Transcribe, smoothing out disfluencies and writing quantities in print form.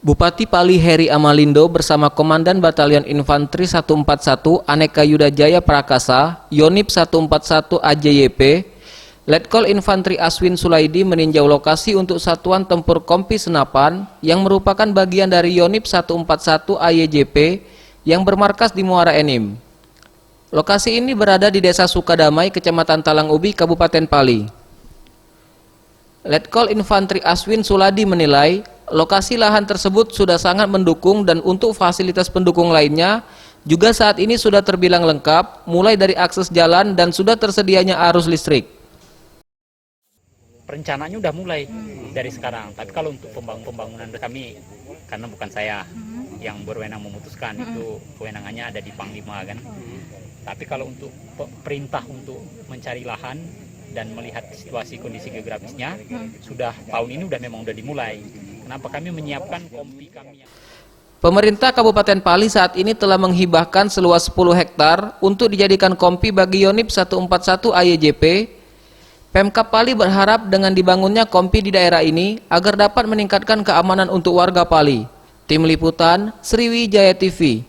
Bupati Pali Heri Amalindo bersama Komandan Batalion Infanteri 141 Aneka Yuda Jaya Prakasa, Yonip 141 AJYP, Letkol Infanteri Aswin Sulaidi meninjau lokasi untuk Satuan Tempur Kompi Senapan yang merupakan bagian dari Yonip 141 AYJP yang bermarkas di Muara Enim. Lokasi ini berada di Desa Sukadamai, Kecamatan Talang Ubi, Kabupaten Pali. Letkol Infanteri Aswin Suladi menilai lokasi lahan tersebut sudah sangat mendukung dan untuk fasilitas pendukung lainnya juga saat ini sudah terbilang lengkap, mulai dari akses jalan dan sudah tersedianya arus listrik. Rencananya udah mulai dari sekarang, tapi kalau untuk pembangunan kami, karena bukan saya yang berwenang memutuskan, itu kewenangannya ada di Panglima kan. Tapi kalau untuk perintah untuk mencari lahan dan melihat situasi kondisi geografisnya, sudah tahun ini memang udah dimulai. Kenapa kami menyiapkan kompi kami? Pemerintah Kabupaten Pali saat ini telah menghibahkan seluas 10 hektar untuk dijadikan kompi bagi Yonip 141 AYJP. Pemkab Pali berharap dengan dibangunnya kompi di daerah ini agar dapat meningkatkan keamanan untuk warga Pali. Tim Liputan, Sriwijaya TV.